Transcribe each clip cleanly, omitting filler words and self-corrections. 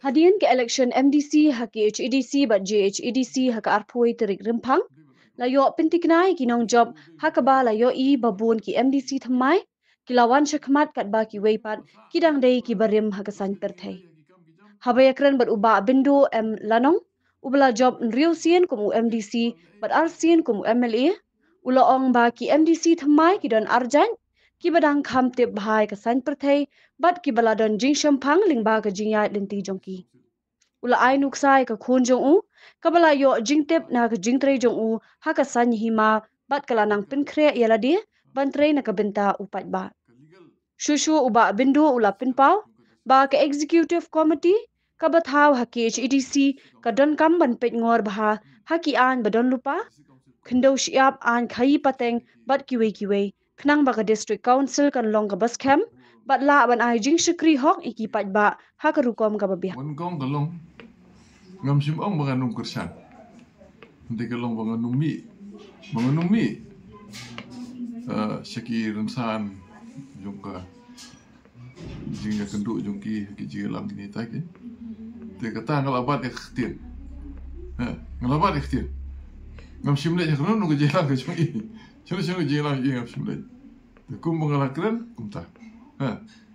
Hadian ke election MDC hak HEDC bat JHEDC hak arpoi terik rempang layo pentiknai kinong job hak ba layo I babun ki MDC thamai kilawan syakmat kat ba ki weipat kidang dei ki barim hak san perthai habayakran bat uba bindo lanong ubla job nriu sien kum MDC bat ar sien kum MLA ula ong ba ki MDC thamai ki don arjan ki badang kham tip bhai ka san perthai bat ki baladon jing shampang ling ba ka jingyat lenti jongki ula ai nuksai ka khun jong u kabala yo jingtep na ka jingtre jong u haka san hima bat kala nang pinkhre yala dia bantre na ka benta upat ba shushu uba bindu ula pinpau ba ka executive committee ka bathau haki HEDC ka don kam ban pet ngor baha haki an badon lupa khendo shiap an khai pateng bat kiwe khnang ba ka district council kan long ka bas camp bat la ban ai jing shikri hok iki pat ba haka rukom ka babia wan kong kalong ngam sim ong mga nung kursan hindi kalong mga numi syaki rensan yung ka jing ya kendu yung ki jing lang kini tak te kata ngalabat ya khtin ngalabat ya khtin ngam sim le khron nung jing lang ka chung jing lang ngam sim le te kum mengalakran kum ta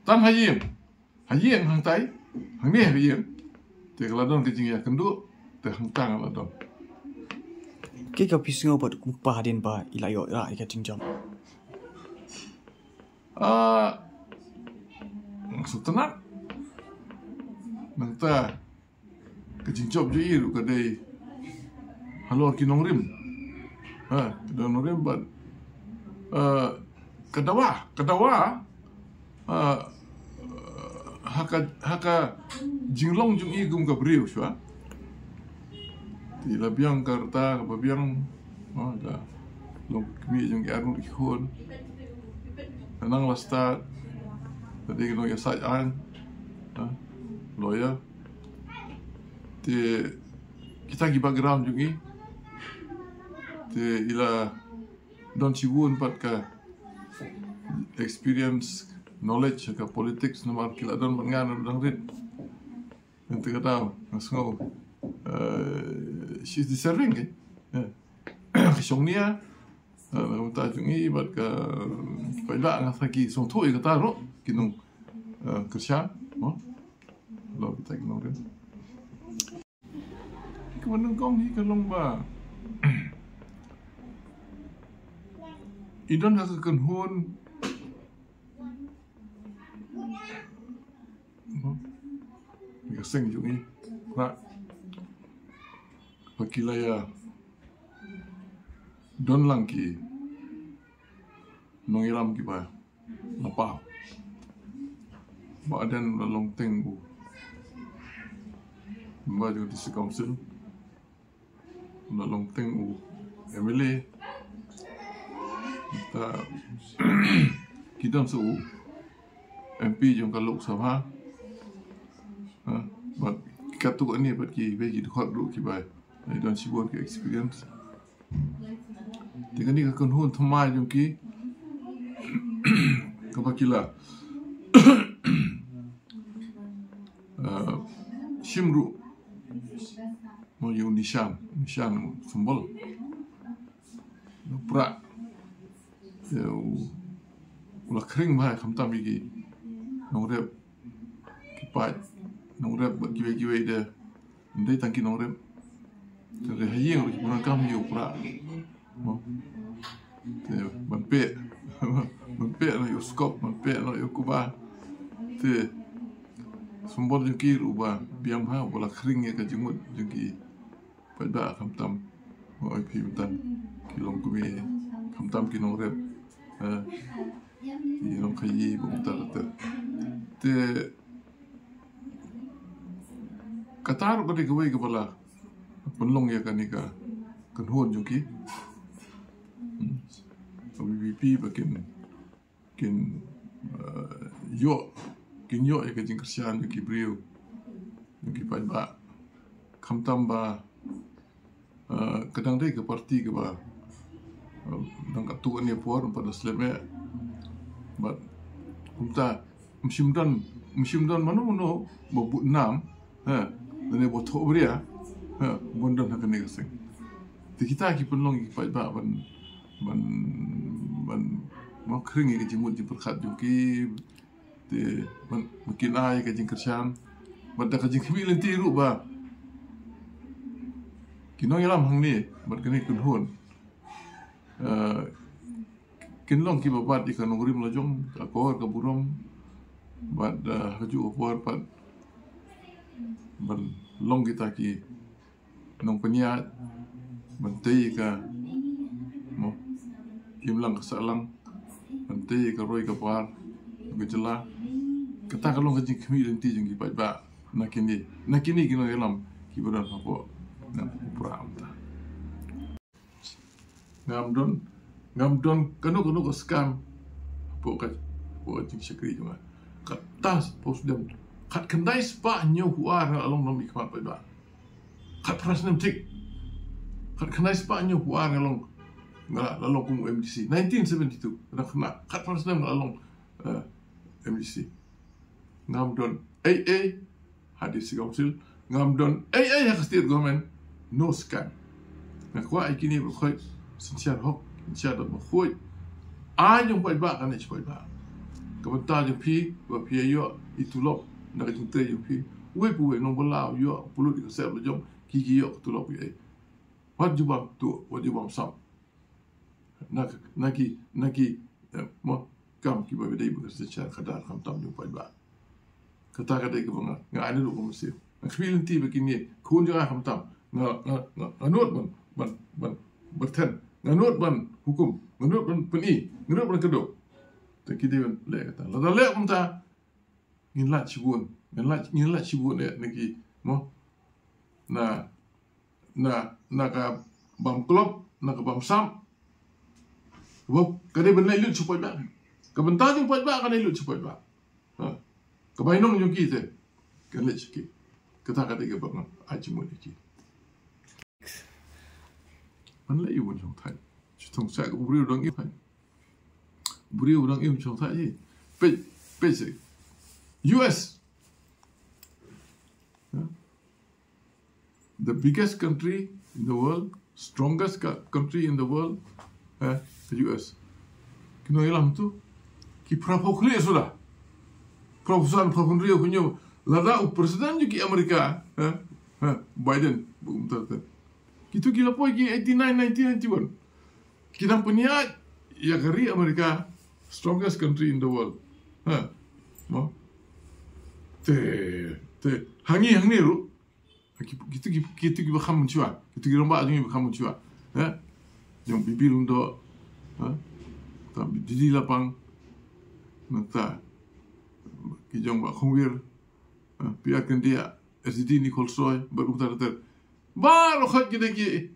tan hayim hang tai hang ni hayim te kaladon ke jing ya kendu te hang tang kaladon ke ka pisingo bat kumpa hadin ba ilayo ra ika tingjam setenak nangta ke jing job je iru ka dei halor kinong rim kinong rim bat kadawa haka jinglong jung I gum ka briu shwa ti labiang karta babiang ga long kmi jung arun ikhon nang lasta tadi no ya sajan lawyer ti kita gi background jung I ti ila don siwun pat ka experience knowledge ka politics nomor kila don ngan dang rit nanti kata ngasngo she's deserving song nia ta chung I bat ka pai la nga ki song thoi ka ta ro kinung kersha no lo ta kinung rit kemenung kong ni kalong ba idon ka kenhun Mika sing jung I pra pakilaya don lang ki nongiram ki ba lapa ba adan long teng bu ba jo district council long teng u MLA ta kita su MP jong ka Lok Sabha but katu ni bat ki veji khot ru ki bai I don't see work experience dengan ni ka kon hon thmai jong ki ka bakila shimru mo yung nishan symbol pra ulah kering bah kamtam iki nongrep kipat nongrep giwe de ndai tangki nongrep tere hayeng ru bulan kam yu pra mo te mampe no yu skop mampe no yu kuba te sumbor jengki ruba biang ha ulah kering ya ka jengut jengki pada kamtam mo ai pimutan kilong kubi kamtam ki nongrep yung kayi bumta te katar ko di gawai kepala penlong ya kanika kenhon jungki BBP bakin yo ya kajing kersian jungki brio jungki pajba kamtam ba kadang deh ke parti ke ba nang katuan ni puar pada seleme but kumta musimdan mano babu nam dan bo tho bria bondan hakan negaseng ti kita ki penlong ki pa ban mau kering ke jimut di perkat juki te mungkin ai ke jing kersan bada ke jing kemi lenti ru ba kinong yalam hang ni bad kene kun hon kinlong ki babat di kanong rim lajong akor ke burom bad haju opor pad ban long kita ki nong peniat bantai ka mo imlang kesalang bantai ka roi ka par gejela kata kalong ka jing kemi lenti jing ki ba nakini kinong yalam ki badan hapo na pura amta ngamdon kanu ko scam po jing syakri cuma katas pos dem kat kendai spa nyo huar along nom ikmat ba kat prasnam tik kat kendai spa nyo huar along along kum MDC 1972 na kena kat prasnam along MDC ngamdon AA hadis council ngamdon AA hakastir government no scam na kwa ikini khoi sincere hok sincere da khoi ayong ba kan ich ba kabanta je pi wa pi yo itulok na ka jinte yo pi we pu we no bola yo pulu di se ba jong ki yo tulok ye what you want sam naki mo kam ki ba dei bu se cha khadar kham tam yo ba kata dei ka banga nga ani lu ko msi na khwilin ti begini kun jo kham tam nga not ban berten nga not ban hukum nga not ban peni nga not ban kedo te kidian le kata la le umta ngin la chibun ne niki mo na ka bam klop na ka bam sam wo kade ben le lu chupai ba ka ben ta jung pai ba ka le lu chupai ba ka bai nong yung ki te ka le chiki kata kade ke bang aji mo ki man le yu bon jong thai chong sa ko buri dong i phai buri dong im chong thai pe se US, the biggest country in the world, strongest country in the world, the US. Kino ilam tu, ki prapokli sudah, profesor rio kunyo, lada presiden juga Amerika, Biden, gitu kila poi ki 89, 1991, kita punya ya kari Amerika, strongest country in the world, mo. te hangi ru gitu bakam mencuat gitu romba aja bakam mencuat yang bibil untuk tapi di lapang nata kijong ba khongwir piakan dia SD Nicole Soy berkutar ter baru khat kita ki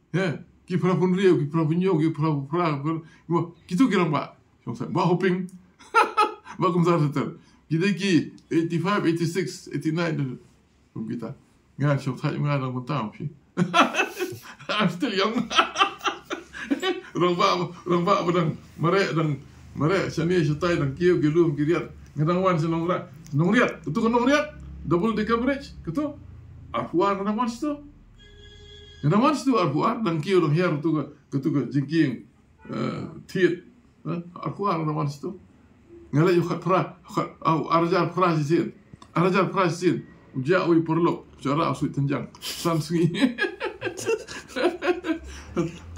prapun rio ki prapunyo ki pra gitu kira ba hoping ba kumtar ter kita ki 85, 86, 89 kita ngan shop thai ngan dong tang pi I'm still young rong ba badang mare chani shotai dang kiu gilum kiriat ngadang wan senong riat itu kan nong riat double decker bridge gitu arfuar ngadang wan sto arfuar dang kiu dong hiar tu ke jingking tiet arfuar ngadang wan sto ngala yu khat au arjar pra sin uja ui perlok cara asui tenjang sansungi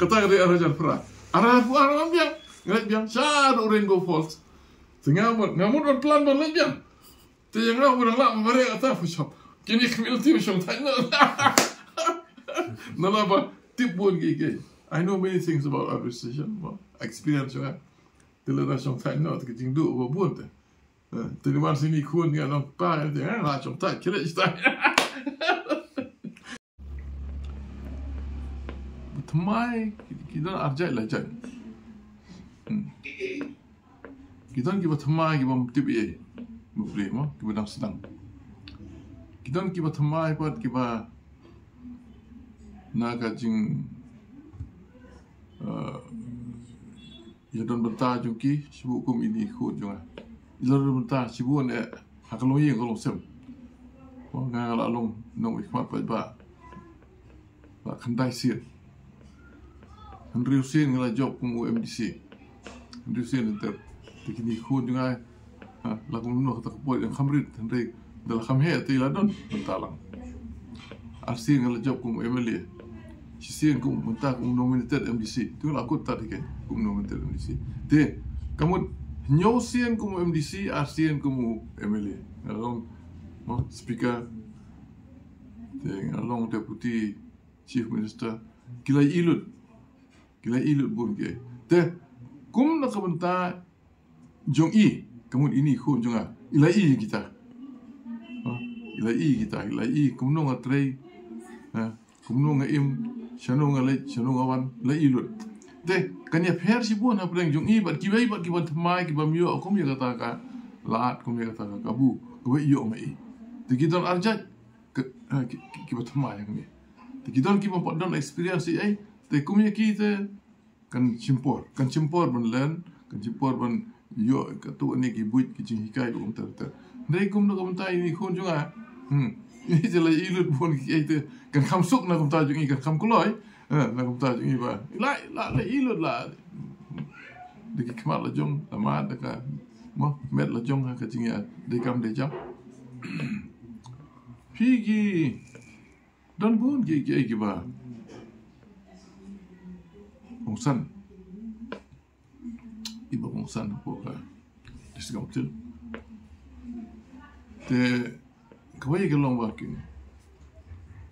kata dari arjar pra biang ngala biang shadow rainbow falls ngamut plan ban biang te yang ngau urang la mare ata fushop kini kemil ti shong tai na ba tip bon ge I know many things about administration experience juga Tila shong tai no te jing du bo buon te. Te ni wan sini kun ya no pa te la shong tai kire sta. Tmai kita arjai la jan. Kita ki ba tmai ki ba mtib e. Mufri mo ki ba dang sedang. Kita ki ba tmai pat ki ba na ka jing ya don berta jungki sibukum ini khut junga lalu mentah cibuan hakalong yang kalong sem ngang la long nong ikmat ba kandai sir Andrew Sin ngala job kum MDC Andrew Sin ter tikini khun juga la kum no ta ko yang khamrit Andrew dal khamhe ti la don talang Arsin ngala job kum MLA Sin kum mentah kum nominated MDC tu la ko ta ke kum nominated MDC te kamu nyaw Sin kum MDC Arsin kum MLA along speaker te along deputy chief minister kila ilut bun ke te kum na kabanta jong i kamun ini khun jonga ila i kita ila i kum no ngatre kum no ngaim shano ngawan la ilut te kanya pher si bun ha preng jong i bat kibai thamai ki bamyo kum ya kata ka laat kum ya kata ka kabu ko yo mai te gidan arjat ki bat thamai ngami te gidan ki ba don experience ai te kumya kita kan cimpor ban len kan cimpor ban yo ka tu ni ki buit ki jing hikai bu ter nei kum no kum tai ni khun junga ni jela ilut bon ki ite kan kham suk na kum ta jung i kan kham kuloi na kum ta jung i ba la ilut la de ki kmat la jong ama de ka mo met la jong ha ka jing ya de kam de jam pigi don bon ki ba Bongsan iba bongsan po ka disgamtil te kawai ke long wakin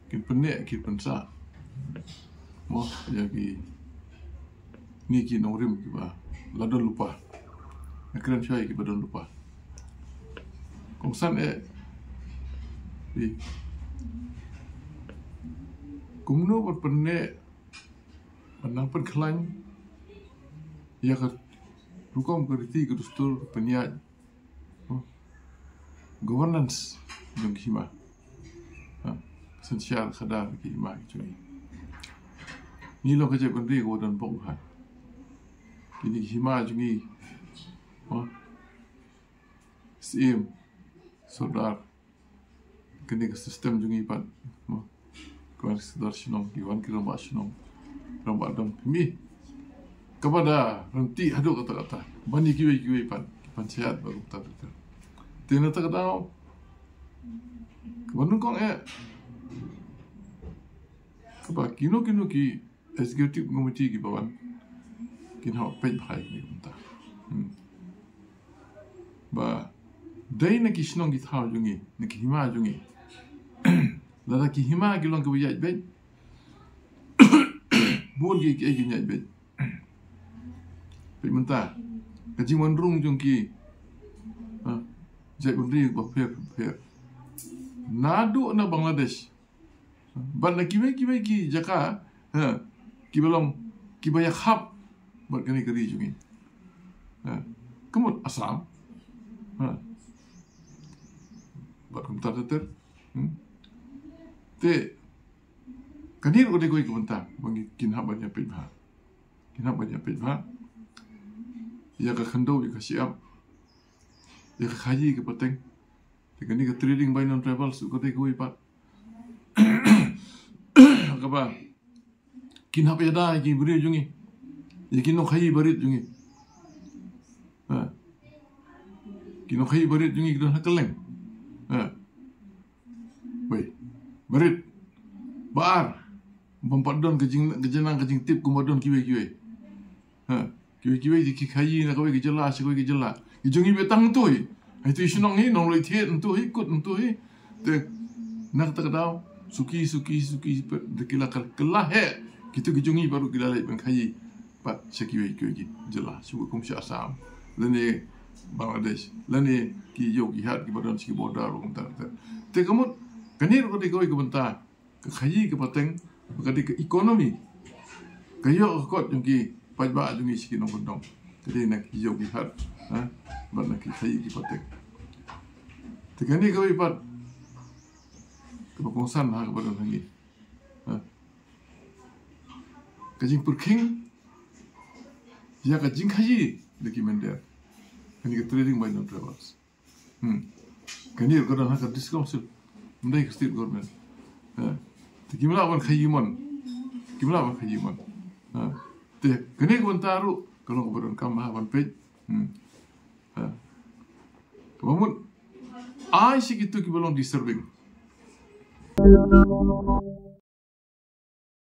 kin penne kin pensa mo ya ki ni ki norim ki ba ladon lupa akran chai ki badon lupa bongsan di kumno bat penne Menang perkelain, ya kan, rukam kerti kerustul penyiat, governance yang kima, sensial kadar kima itu ni. Ni lo kerja pendiri godan bonghan, ini kima jungi, sim, saudar, kini ke sistem jungi pan, kawan saudar sinong, kawan kira mbak sinong. Rambat dong mi kepada renti haduk kata-kata bani kiwi pan sehat baru kata tina tak tahu kebanun kong keba kino ki executive committee ki bawan kin hau pej bhai ni unta ba dai na ki snong ki thau jungi na ki hima jungi lada ki hima ki long ki yaj be buôn ki nyai bet pe menta kajing mandrung jong ki jai bundri ba pher nadu na Bangladesh ban na kiwe ki jaka ki belong ki baya khap bat kani kari jungi kemut Assam bat kum ter te kanir ko de ko ikunta bangi kinhab banyak pejha ya ka khando ka siap ya ka khaji ke pateng te kani ka trading by non travel su ko de ko ipat ka ba kinhab ya da ki buri jungi ya kino khaji barit jungi kino khaji barit jungi don hakeleng barit bar Bampadon kejing tip kumadon kiwe kiwe di kikayi na kawe kijela kijungi betang tu itu isinong ni nong litiet tu ikut tu te nak tak tahu suki dekila kelah gitu kijungi baru kita lagi bangkayi pat sekiwe kiwe jela suku kumsi Assam lene Bangladesh lene ki yogi hat ki badon siki bodar kum te kamu kanir ko de kowe kebentar kayi ke pateng Kadi ke ekonomi, kayo kot yung ki pajba yung isi kinong kondong, kadi nak hijau kihat, bat nak kayi kipatek. Tekani kau ipat, kebakongsan ha kepada lagi, kajing perking, ya kajing kayi lagi mender, Kani ke trading by non-drivers. Kani ke kadang hak discount mendai ke state government. Gimana wan khayiman. Gimana wan khayiman. Te kani ke taru kalau keberon kam wan page. Namun ai sih gitu ki belum disturbing.